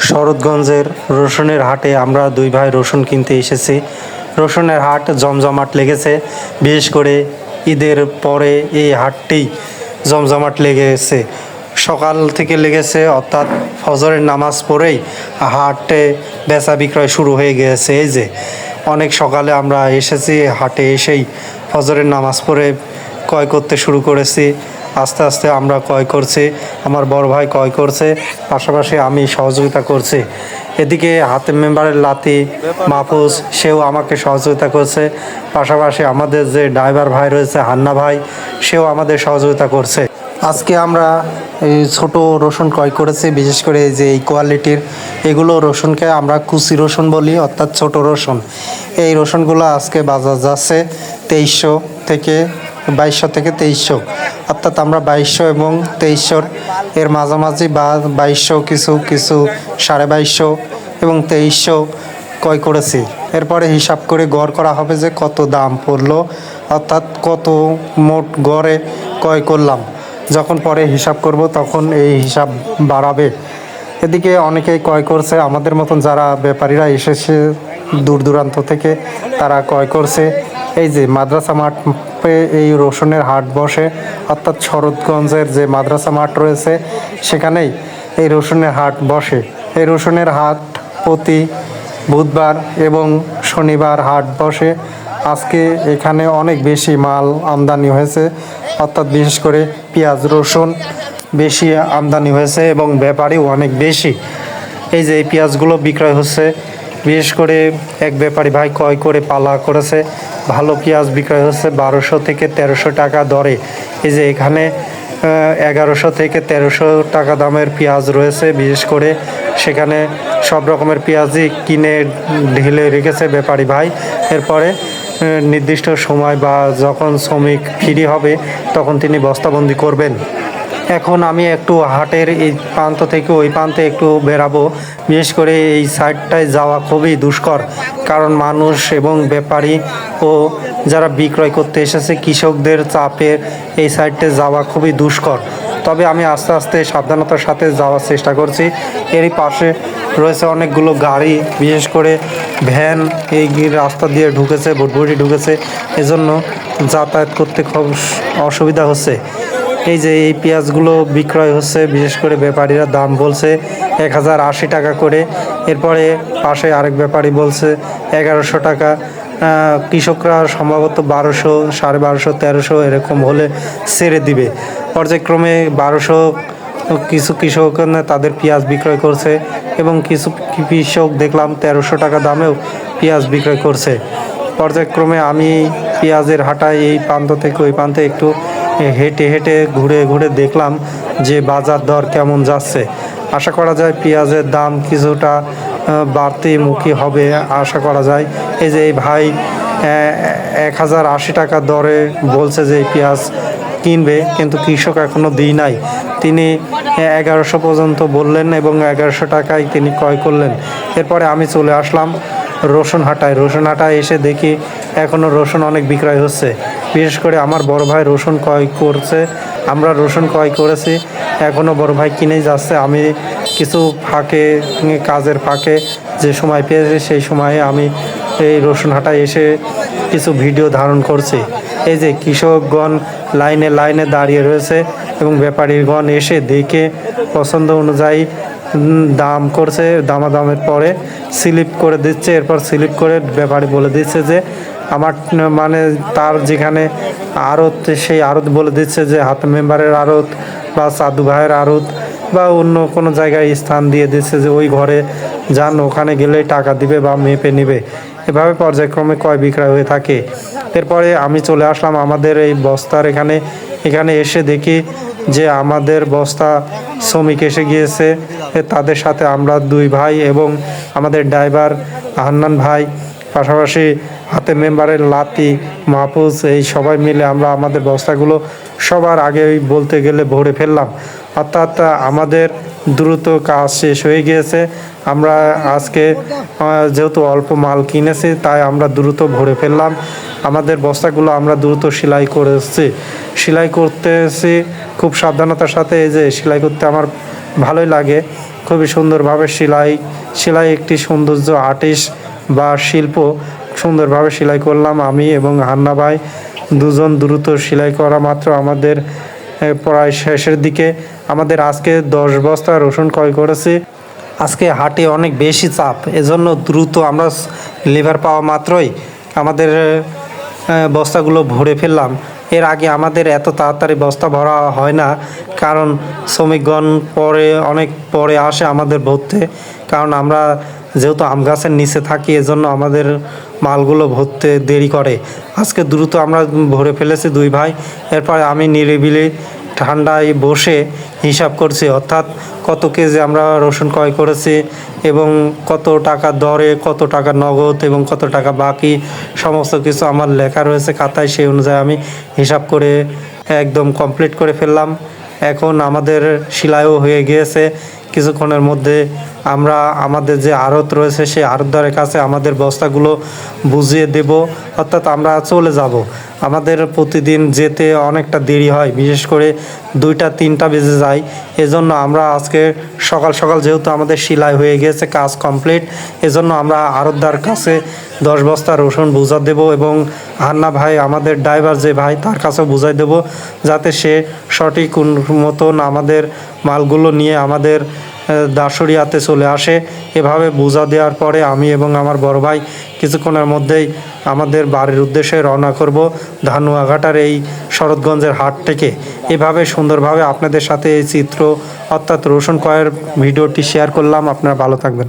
শরৎগঞ্জের রসুনের হাটে আমরা দুই ভাই রসুন কিনতে এসেছি। রসুনের হাট জমজমাট লেগেছে, বিশেষ করে ঈদের পরে এই হাটটি জমজমাট লেগেছে। সকাল থেকে লেগেছে, অর্থাৎ ফজরের নামাজ পড়েই হাটে বেচা বিক্রয় শুরু হয়ে গিয়েছে। এই যে অনেক সকালে আমরা এসেছি, হাটে এসেই ফজরের নামাজ পড়ে ক্রয় করতে শুরু করেছি। আস্তে আস্তে আমরা ক্রয় করছি, আমার বড় ভাই ক্রয় করছে, পাশাপাশি আমি সহযোগিতা করছি। এদিকে হাতেম মেম্বারের লাতি মাহফুজ, সেও আমাকে সহযোগিতা করছে। পাশাপাশি আমাদের যে ড্রাইভার ভাই রয়েছে হান্না ভাই, সেও আমাদের সহযোগিতা করছে। আজকে আমরা এই ছোট রসুন ক্রয় করেছি, বিশেষ করে এই যে এই কোয়ালিটির এগুলো রসুনকে আমরা কুচি রসুন বলি, অর্থাৎ ছোট রসুন। এই রসুনগুলো আজকে বাজার যাচ্ছে 2300 থেকে 2200 থেকে 2300, অর্থাৎ আমরা 2200 এবং 2300 এর মাঝামাঝি বা 2200 কিছু কিছু 2250 এবং 2300 ক্রয় করেছি। এরপরে হিসাব করে গড় করা হবে যে কত দাম পড়লো, অর্থাৎ কত মোট গড়ে ক্রয় করলাম। যখন পরে হিসাব করব তখন এই হিসাব বাড়াবে। এদিকে অনেকেই ক্রয় করছে, আমাদের মতন যারা ব্যাপারীরা এসেছে দূর দূরান্ত থেকে, তারা ক্রয় করছে। এই যে মাদ্রাসা মাঠে এই রসুনের হাট বসে, অর্থাৎ শরৎগঞ্জের যে মাদ্রাসা মাঠ রয়েছে সেখানেই এই রসুনের হাট বসে। এই রসুনের হাট প্রতি বুধবার এবং শনিবার হাট বসে। আজকে এখানে অনেক বেশি মাল আমদানি হয়েছে, অর্থাৎ বিশেষ করে পেঁয়াজ রসুন বেশি আমদানি হয়েছে এবং ব্যাপারীও অনেক বেশি। এই যে এই পেঁয়াজগুলো বিক্রয় হচ্ছে, বিশেষ করে এক ব্যাপারী ভাই ক্রয় করে পালা করেছে, ভালো পেঁয়াজ বিক্রয় হচ্ছে 1200 থেকে 1300 টাকা দরে। এই যে এখানে 1100 থেকে 1300 টাকা দামের পেঁয়াজ রয়েছে। বিশেষ করে সেখানে সব রকমের পেঁয়াজই কিনে ঢেলে রেখেছে ব্যাপারী ভাই। এরপরে নির্দিষ্ট সময় বা যখন শ্রমিক ফ্রি হবে তখন তিনি বস্তাবন্দি করবেন। এখন আমি একটু হাটের এই প্রান্ত থেকে ওই প্রান্তে একটু বেরাবো। বিশেষ করে এই সাইডটায় যাওয়া খুবই দুষ্কর, কারণ মানুষ এবং ব্যাপারী ও যারা বিক্রয় করতে এসেছে কৃষকদের চাপে এই সাইডে যাওয়া খুবই দুষ্কর। তবে আমি আস্তে আস্তে সাবধানতার সাথে যাওয়ার চেষ্টা করছি। এরই পাশে রয়েছে অনেকগুলো গাড়ি, বিশেষ করে ভ্যান এই রাস্তা দিয়ে ঢুকেছে, ভুটভুটি ঢুকেছে, এজন্য যাতায়াত করতে খুব অসুবিধা হচ্ছে। এই যে এই পেঁয়াজগুলো বিক্রয় হচ্ছে, বিশেষ করে ব্যাপারীরা দাম বলছে 1080 টাকা করে। এরপরে পাশে আরেক ব্যাপারী বলছে 1100 টাকা। কৃষকরা সম্ভবত 1200, 1250, 1300 এরকম হলে ছেড়ে দিবে। পর্যায়ক্রমে 1200 কিছু কৃষক তাদের পেঁয়াজ বিক্রয় করছে এবং কিছু কৃষক দেখলাম 1300 টাকা দামেও পেঁয়াজ বিক্রয় করছে। পর্যায়ক্রমে আমি পেঁয়াজের হাটায় এই প্রান্ত থেকে ওই প্রান্তে একটু হেঁটে হেঁটে ঘুরে ঘুরে দেখলাম যে বাজার দর কেমন যাচ্ছে। আশা করা যায় পেঁয়াজের দাম কিছুটা বাড়তি মুখী হবে আশা করা যায়। এই যে এই ভাই 1080 টাকা দরে বলছে যে এই পেঁয়াজ কিনবে, কিন্তু কৃষক এখনও দিই নাই। তিনি 1100 পর্যন্ত বললেন এবং 1100 টাকায় তিনি ক্রয় করলেন। এরপরে আমি চলে আসলাম রসুন হাটায়। রসুন হাটায় এসে দেখি এখনও রসুন অনেক বিক্রয় হচ্ছে। বিশেষ করে আমার বড় ভাই রসুন ক্রয় করছে, আমরা রসুন ক্রয় করেছি, এখনও বড় ভাই কিনেই যাচ্ছে। আমি কিছু ফাঁকে, কাজের ফাঁকে যে সময় পেয়েছি সেই সময়ে আমি এই রসুন হাটায় এসে কিছু ভিডিও ধারণ করছি। এই যে কৃষকগণ লাইনে লাইনে দাঁড়িয়ে রয়েছে এবং ব্যাপারীগণ এসে দেখে পছন্দ অনুযায়ী দাম করছে, দামাদামের পরে স্লিপ করে দিচ্ছে। এরপর স্লিপ করে ব্যাপারী বলে দিচ্ছে যে আমার মানে তার যেখানে আড়ত, সেই আড়ত বলে দিচ্ছে যে হাতেম মেম্বারের আড়ত বা সাধু ভাইয়ের আড়ত বা অন্য কোনো জায়গায় স্থান দিয়ে দিচ্ছে যে ওই ঘরে যান, ওখানে গেলেই টাকা দিবে বা মেপে নিবে। এভাবে পর্যায়ক্রমে ক্রয় বিক্রয় হয়ে থাকে। এরপরে আমি চলে আসলাম আমাদের এই বস্তার এখানে এসে দেখি যে আমাদের বস্তা শ্রমিক এসে গিয়েছে। তাদের সাথে আমরা দুই ভাই এবং আমাদের ড্রাইভার হান্নান ভাই, পাশাপাশি হাতেম মেম্বারের লাতি মাহফুজ, এই সবাই মিলে আমরা আমাদের বস্তাগুলো সবার আগে বলতে গেলে ভরে ফেললাম। অর্থাৎ আমাদের দ্রুত কাজ শেষ হয়ে গিয়েছে। আমরা আজকে যেহেতু অল্প মাল কিনেছি তাই আমরা দ্রুত ভরে ফেললাম। আমাদের বস্তাগুলো আমরা দ্রুত সেলাই করতেছি খুব সাবধানতার সাথে। এই যে সেলাই করতে আমার ভালোই লাগে, খুবই সুন্দরভাবে সেলাই একটি সৌন্দর্য আর্টিস্ট বা শিল্প। সুন্দরভাবে সেলাই করলাম আমি এবং হান্না ভাই দুজন। দ্রুত সেলাই করা মাত্র আমাদের প্রায় শেষের দিকে। আমাদের আজকে 10 বস্তা রসুন ক্রয় করেছি। আজকে হাটে অনেক বেশি চাপ, এজন্য দ্রুত আমরা লিভার পাওয়া মাত্রই আমাদের বস্তাগুলো ভরে ফেললাম। এর আগে আমাদের এত তাড়াতাড়ি বস্তা ভরা হয় না, কারণ শ্রমিকগণ অনেক পরে আসে আমাদের ভরতে। কারণ আমরা যেহেতু আম গাছের নিচে থাকি, এজন্য আমাদের মালগুলো ভরতে দেরি করে। আজকে দ্রুত আমরা ভরে ফেলেছি 2 ভাই। এরপরে আমি নিরিবিলি ঠান্ডায় বসে হিসাব করছি, অর্থাৎ কত কেজি আমরা রসুন ক্রয় করেছি এবং কত টাকা দরে, কত টাকা নগদ এবং কত টাকা বাকি, সমস্ত কিছু আমার লেখা রয়েছে খাতায়। সেই অনুযায়ী আমি হিসাব করে একদম কমপ্লিট করে ফেললাম। এখন আমাদের সেলাইও হয়ে গিয়েছে। কিছুক্ষণের মধ্যে আমরা আমাদের যে আড়ত রয়েছে সেই আড়তদারের কাছে আমাদের বস্তাগুলো বুঝিয়ে দেব, অর্থাৎ আমরা চলে যাব। আমাদের প্রতিদিন যেতে অনেকটা দেরি হয়, বিশেষ করে 2টা-3টা বেজে যায়। এজন্য আমরা আজকে সকাল সকাল, যেহেতু আমাদের সেলাই হয়ে গেছে, কাজ কমপ্লিট, এজন্য আমরা আড়তদার কাছে 10 বস্তা রসুন বুঝা দেব এবং হান্না ভাই, আমাদের ড্রাইভার যে ভাই, তার কাছেও বুঝাই দেব, যাতে সে সঠিক মতন আমাদের মালগুলো নিয়ে আমাদের দাসরিয়াতে চলে আসে। এভাবে বোঝা দেওয়ার পরে আমি এবং আমার বড় ভাই কিছুক্ষণের মধ্যেই আমাদের বাড়ির উদ্দেশ্যে রওনা করব, ধানুয়াঘাটার এই শরৎগঞ্জের হাট থেকে। এভাবে সুন্দরভাবে আপনাদের সাথে এই চিত্র, অর্থাৎ রসুন ক্রয়ের ভিডিওটি শেয়ার করলাম। আপনারা ভালো থাকবেন।